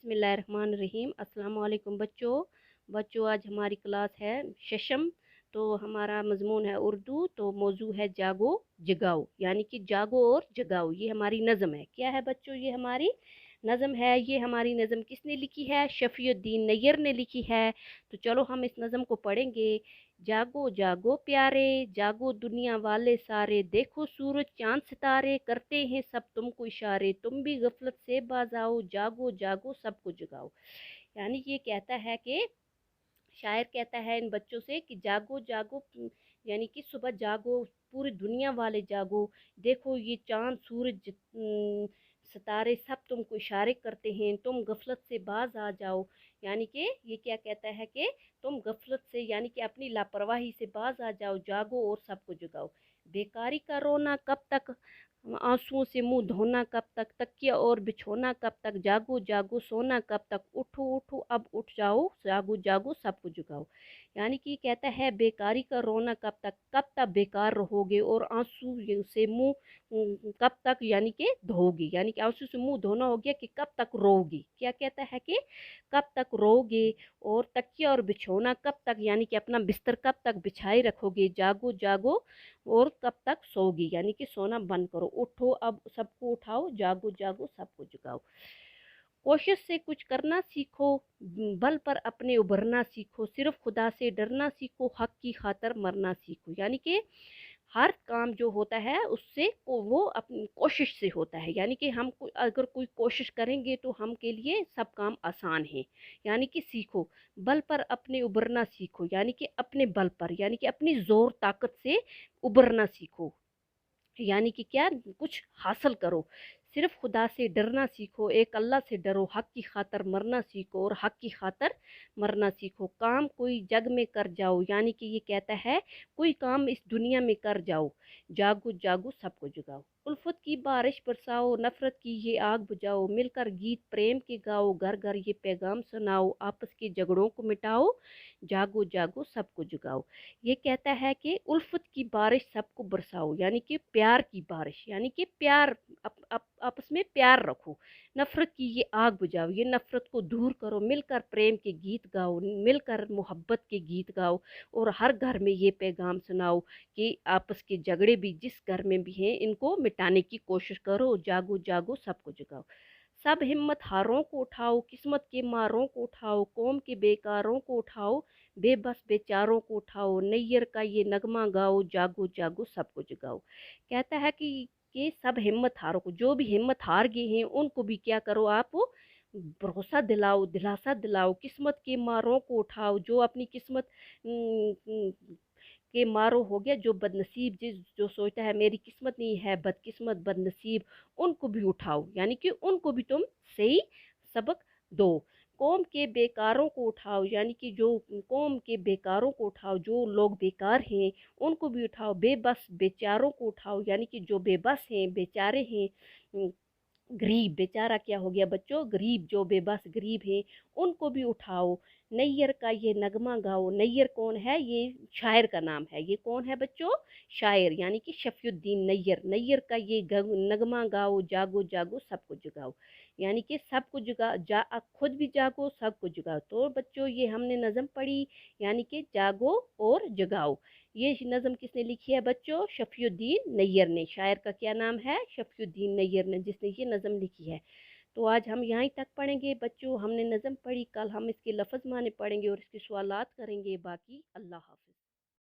बिस्मिल्लाहिर्रहमानिर्रहीम। अस्सलाम वालेकुम बच्चों, आज हमारी क्लास है शशम। तो हमारा मजमून है उर्दू। तो मौजू है जागो जगाओ, यानी कि जागो और जगाओ। ये हमारी नज़म है। क्या है बच्चों? ये हमारी नज़म है। ये हमारी नज़म किसने लिखी है? शफीउद्दीन नैयर ने लिखी है। तो चलो हम इस नज़म को पढ़ेंगे। जागो जागो प्यारे, जागो दुनिया वाले सारे, देखो सूरज चांद सितारे, करते हैं सब तुमको इशारे, तुम भी गफलत से बाज आओ, जागो जागो सबको जगाओ। यानी ये कहता है कि शायर कहता है इन बच्चों से कि जागो जागो, यानी कि सुबह जागो, पूरी दुनिया वाले जागो। देखो ये चांद सूरज सितारे सब तुमको इशारे करते हैं, तुम गफलत से बाज आ जाओ। यानी कि ये क्या कहता है कि तुम गफलत से, यानी कि अपनी लापरवाही से बाज आ जाओ, जागो और सबको जगाओ। बेकारी का रोना कब तक, आंसुओं से मुंह धोना कब तक, तकिया और बिछोना कब तक, जागो जागो सोना कब तक, उठो उठो अब उठ जाओ, जागो जागो सबको जगाओ। यानी कि कहता है बेकारी का रोना कब तक बेकार रहोगे, और आंसू से मुंह कब तक, यानी कि धोगे। यानी कि आंसू से मुंह धोना हो गया कि कब तक रोगी। क्या कहता है कि कब तक रोगे, और तकिया और बिछोना कब तक, यानी कि अपना बिस्तर कब तक बिछाए रखोगे, जागो जागो और कब तक सोगी, यानी कि सोना बंद करो, उठो अब सबको उठाओ, जागो जागो सबको जगाओ। कोशिश से कुछ करना सीखो, बल पर अपने उभरना सीखो, सिर्फ खुदा से डरना सीखो, हक की खातर मरना सीखो। यानी कि हर काम जो होता है उससे वो अपनी कोशिश से होता है। यानी कि हम अगर कोई कोशिश करेंगे तो हम के लिए सब काम आसान है। यानी कि सीखो, बल पर अपने उभरना सीखो, यानी कि अपने बल पर, यानी कि अपनी जोर ताकत से उभरना सीखो। यानी कि क्या, कुछ हासिल करो। सिर्फ खुदा से डरना सीखो, एक अल्लाह से डरो, हक की खातर मरना सीखो और हक की खातर मरना सीखो। काम कोई जग में कर जाओ, यानी कि ये कहता है कोई काम इस दुनिया में कर जाओ, जागो जागो सबको जगाओ। उल्फत की बारिश बरसाओ, नफरत की ये आग बुझाओ, मिलकर गीत प्रेम के गाओ, घर घर ये पैगाम सुनाओ, आपस के झगड़ों को मिटाओ, जागो जागो सबको जगाओ। ये कहता है कि उल्फत की बारिश सबको बरसाओ, यानी कि प्यार की बारिश, यानी कि प्यार, आपस में प्यार रखो। नफरत की ये आग बुझाओ, ये नफरत को दूर करो, मिलकर प्रेम के गीत गाओ, मिलकर मोहब्बत के गीत गाओ, और हर घर में ये पैगाम सुनाओ कि आपस के झगड़े भी जिस घर में भी हैं इनको मिटाने की कोशिश करो, जागो जागो सबको जगाओ। सब हिम्मत हारों को उठाओ, किस्मत के मारों को उठाओ, कौम के बेकारों को उठाओ, बेबस बेचारों को उठाओ, नैयर का ये नगमा गाओ, जागो जागो सबको जगाओ। कहता है कि सब हिम्मत हारों को, जो भी हिम्मत हार गए हैं उनको भी क्या करो आप, भरोसा दिलाओ, दिलासा दिलाओ। किस्मत के मारों को उठाओ, जो अपनी किस्मत के मारो हो गया, जो बदनसीब, जो सोचता है मेरी किस्मत नहीं है, बदकिस्मत बदनसीब, उनको भी उठाओ, यानी कि उनको भी तुम सही सबक दो। कौम के बेकारों को उठाओ, यानी कि जो कौम के बेकारों को उठाओ, जो लोग बेकार हैं उनको भी उठाओ। बेबस बेचारों को उठाओ, यानी कि जो बेबस हैं, बेचारे हैं, गरीब, बेचारा क्या हो गया बच्चों, गरीब, जो बेबस गरीब है उनको भी उठाओ। नैयर का ये नगमा गाओ, नैयर कौन है? ये शायर का नाम है। ये कौन है बच्चों? शायर, यानी कि शफीउद्दीन नैयर। नैयर का ये नगमा गाओ, जागो जागो सबको जगाओ, यानी कि सबको खुद भी जागो सबको जगाओ। तो बच्चों ये हमने नज़म पढ़ी, यानी कि जागो और जगाओ। ये नज़म किसने लिखी है बच्चों? शफीउद्दीन नैयर ने। शायर का क्या नाम है? शफीउद्दीन नैयर ने, जिसने ये नज़म लिखी है। तो आज हम यहीं तक पढ़ेंगे बच्चों। हमने नज़म पढ़ी, कल हम इसके लफ्ज़ माने पढ़ेंगे और इसके सवालात करेंगे। बाकी अल्लाह हाफ़िज़।